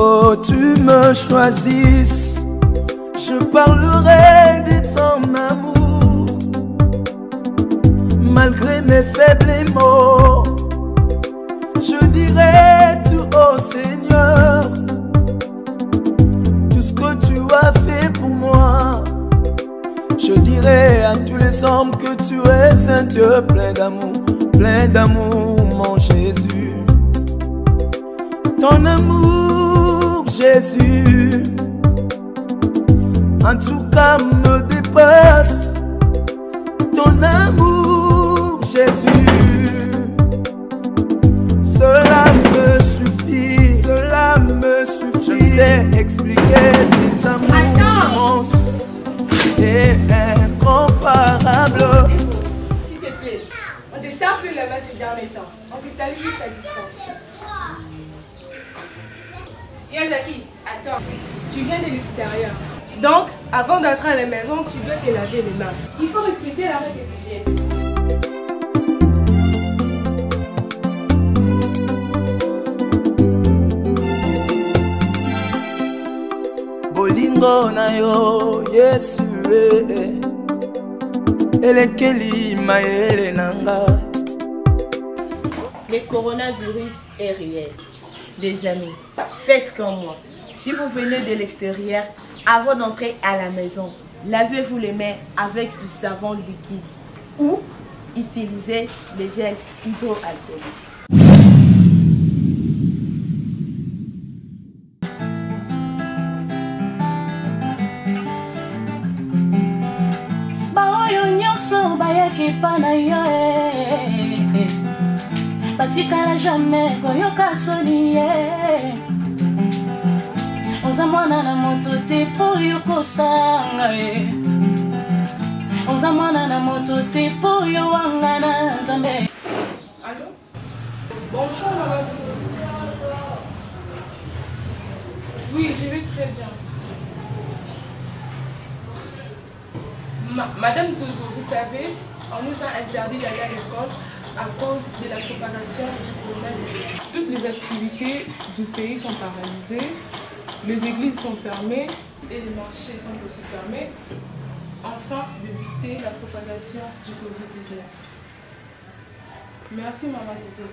jusqu'où tu me choisisses. Je parlerai de ton amour, malgré mes faibles mots. Je dirai tout au Seigneur tout ce que tu as fait pour moi. Je dirai à tous les hommes que tu es un Dieu plein d'amour, mon Jésus. Ton amour, Jésus, en tout cas me dépasse. Ton amour, Jésus, cela me suffit, cela me suffit. Je sais expliquer cet amour immense et incomparable. S'il te plaît, on ne se sert plus là-bas ces derniers temps. On se salue juste à distance. Yo Jackie, attends, tu viens de l'extérieur. Donc, avant d'entrer à la maison, tu dois te laver les mains. Il faut respecter la règle d'hygiène. Bolingo na yo Yesu elekeli mayele nanga. Le coronavirus est réel. Les amis, faites comme moi. Si vous venez de l'extérieur, avant d'entrer à la maison, lavez-vous les mains avec du savon liquide ou utilisez le gel hydroalcoolique. Batikala jamais koyoka soni oza mwana na moto te po yokosanga oza mwana na moto te po yo wanga na nzambe. Allô? Bonjour maman Zozo. Oui, je vais très bien. Madame Zozo, vous savez, on nous a interdit d'aller à l'école à cause de la propagation du coronavirus. Toutes les activités du pays sont paralysées, les églises sont fermées et les marchés sont aussi fermés, afin d'éviter la propagation du Covid-19. Merci maman Zozo.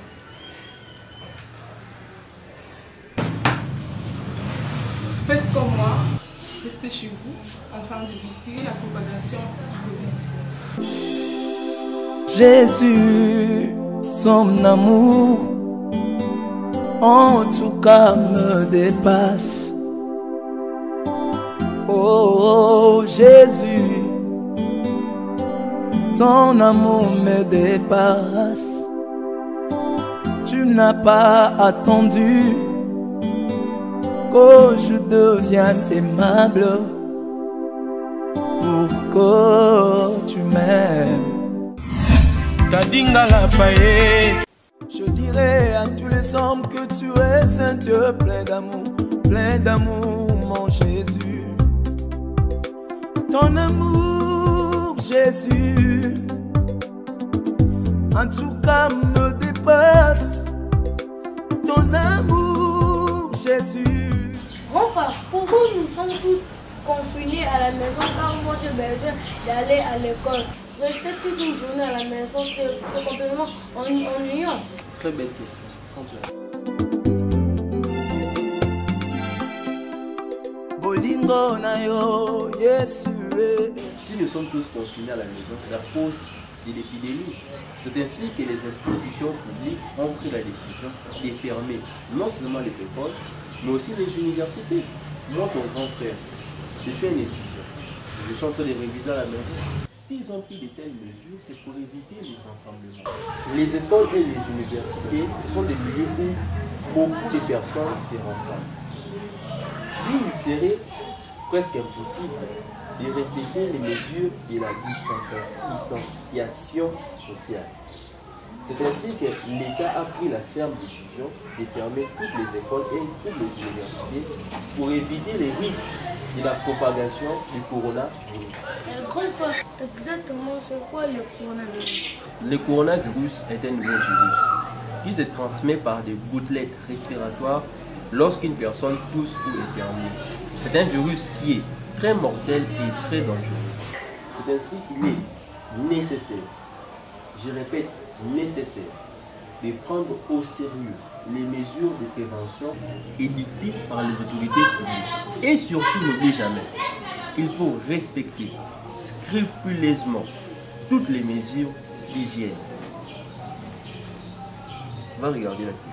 Faites comme moi, restez chez vous afin d'éviter la propagation du Covid-19. Jésus, ton amour, en tout cas me dépasse. Oh Jésus, ton amour me dépasse. Tu n'as pas attendu que je devienne aimable pour que tu m'aimes. Je dirai à tous les hommes que tu es un Dieu plein d'amour, mon Jésus. Ton amour, Jésus, en tout cas me dépasse. Ton amour, Jésus. Grand frère, pourquoi nous sommes tous confinés à la maison car moi j'ai besoin d'aller à l'école? Rester toute une journée à la maison, c'est complètement ennuyant. Très belle question. Bolingo na yo Yesu. Si nous sommes tous confinés à la maison, c'est à cause de l'épidémie. C'est ainsi que les institutions publiques ont pris la décision de fermer non seulement les écoles, mais aussi les universités. Moi, ton grand frère, je suis un étudiant. Je suis en train de réviser à la maison. S'ils ont pris de telles mesures, c'est pour éviter les rassemblements. Les écoles et les universités sont des lieux où beaucoup de personnes se rassemblent. Il serait presque impossible de respecter les mesures de la distanciation sociale. C'est ainsi que l'État a pris la ferme décision de fermer toutes les écoles et toutes les universités pour éviter les risques de la propagation du coronavirus. Grand frère, exactement c'est quoi le coronavirus? Le coronavirus est un nouveau virus qui se transmet par des gouttelettes respiratoires lorsqu'une personne tousse ou éternue. C'est un virus qui est très mortel et très dangereux. C'est ainsi qu'il est nécessaire, je répète, nécessaire, de prendre au sérieux les mesures de prévention édictées par les autorités publiques. Et surtout, n'oubliez jamais, il faut respecter scrupuleusement toutes les mesures d'hygiène. On va regarder la piste.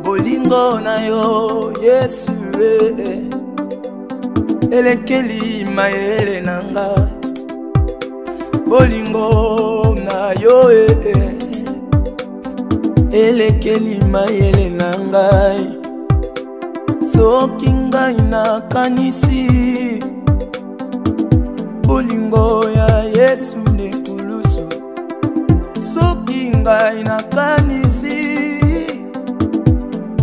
Bolingo na yo Yesu elekeli mayele nanga. Bolingo na yo elekeli mayele nanga. Soki ngai nakanisi bolingo ya Yesu nekulusu. Soki ngai nakanisi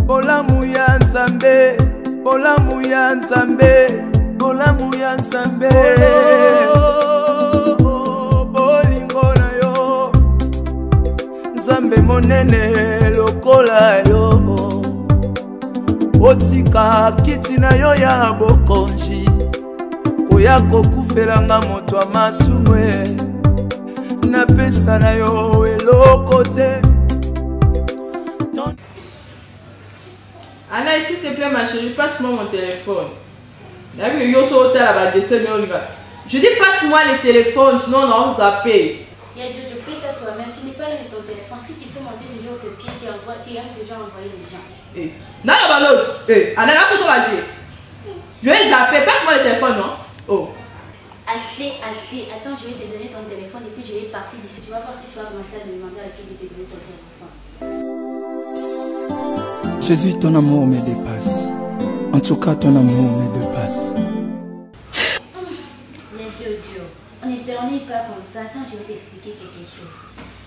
bolamu ya Nzambe, bolamu ya Nzambe, bolamu ya Nzambe. Bolingo na yo Nzambe monene lokola yo. Otika kiti na yo ya bokonzi koya kokufelanga moto ya masumu. Napesa na yo eloko te. Anna, s'il te plaît ma chérie, passe-moi mon téléphone. Je dis passe-moi le téléphone, sinon on va zapper. Tu fais ça toi-même, tu n'es pas là de ton téléphone. Si tu fais monter toujours tes pieds, tu aimes toujours envoyer les gens. Non, non, l'autre. Anna, là, ce soit je vais zapper, passe-moi le téléphone, non? Oh. Assez, assez. Attends, je vais te donner ton téléphone et puis je vais partir d'ici. Tu vas voir si tu vas commencer à demander à qui de te donner ton téléphone. Jésus, ton amour me dépasse. En tout cas, ton amour me dépasse. Les Dieu, on n'éternue pas comme ça. Attends, je vais t'expliquer quelque chose.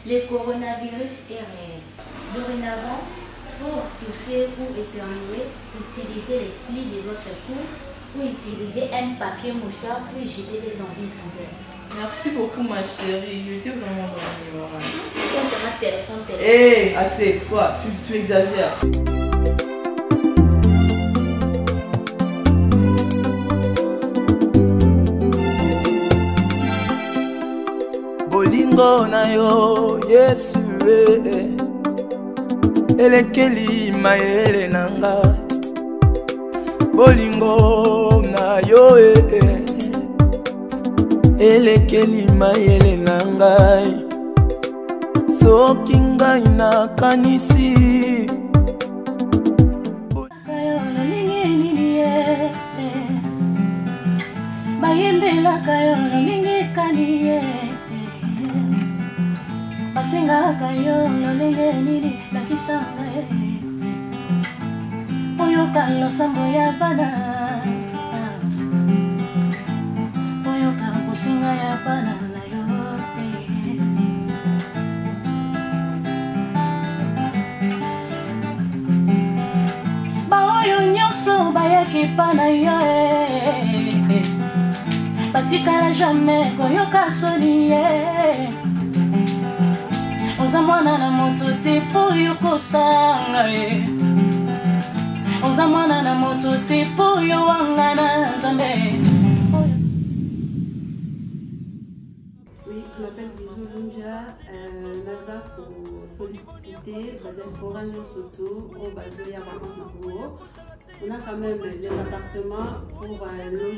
Le coronavirus est réel. Dorénavant, pour tousser ou éternuer, utilisez les plis de votre cou ou utilisez un papier mouchoir puis jetez-les dans une poubelle. Merci beaucoup ma chérie, je t'ai vraiment donné. Quel sera le téléphone? Hé, assez, quoi, tu exagères. Bolingo na yo Yesu elekeli mayele nanga. Bolingo na yo elekeli mayele nanga. Soki ngai nakanisi bayembelaka yo lolenge kanie. Basengaka yo lolenge nini nakisanga oyoka losambo ya bana oyoka kosinga ya bana na yo baoyo nyonso bayaki pa na yo batikala jamais koyoka soni oza mwana na moto te po yo kosanga oza mwana na moto te po yo wanga na Nzambe. Oui, je m'appelle Bijou Lunja, Naza pour solliciter la diaspora Nyosoto au basé à vacances na Congo. On a quand même les appartements pour loger,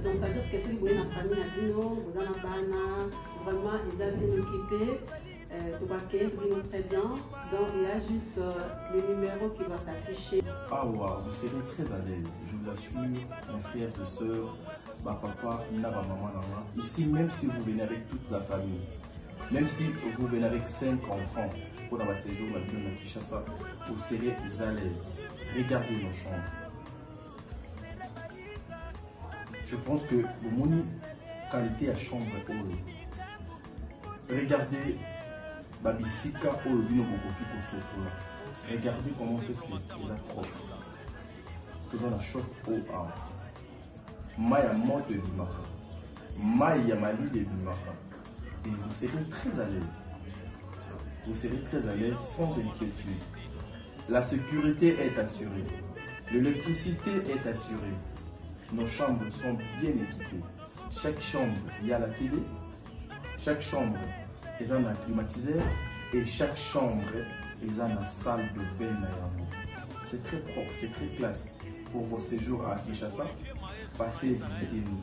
donc ça veut dire que si vous avez une famille à Bino, vous avez un bana, vraiment ils ont bien occupé. Très bien, donc il y a juste le numéro qui va s'afficher. Ah wow, vous serez très à l'aise, je vous assure, mes frères et sœurs, ma papa, ma maman, ici même si vous venez avec toute la famille, même si vous venez avec 5 enfants pour avoir séjour à Kinshasa, vous serez à l'aise. Regardez nos chambres. Je pense que le moni qualité à chambre est haut. Regardez Babisika ou le bino bokoki kosotola. Regardez comment est-ce qu'il a trop. Nous avons la chauffe au A. Maya monte du matin. Maya Mali de Bimaka. Et vous serez très à l'aise. Vous serez très à l'aise sans inquiétude. La sécurité est assurée. L'électricité est assurée. Nos chambres sont bien équipées. Chaque chambre, il y a la télé. Chaque chambre, il y a un climatiseur. Et chaque chambre, il y a une salle de bain. C'est très propre, c'est très classe. Pour vos séjours à Kinshasa, passez et visitez-nous.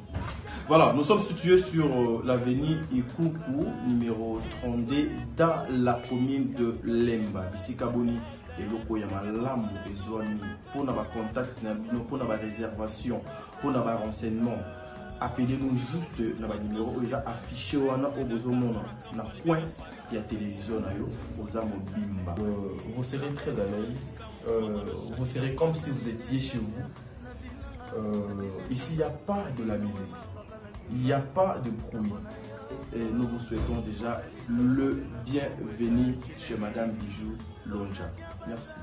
Voilà, nous sommes situés sur l'avenue Ikuku, numéro 32, dans la commune de Lemba. Ici, Kaboni et Loko Yamalambo et Zoani. Pour nos contacts, pour nos réservations, pour nos renseignements, appelez-nous juste dans le numéro déjà affiché au besoin dans le coin de la télévision. Vous serez très à l'aise. Vous serez comme si vous étiez chez vous. Ici, il n'y a pas de la musique. Il n'y a pas de bruit. Et nous vous souhaitons déjà le bienvenu chez Madame Bijou Lonja. Merci.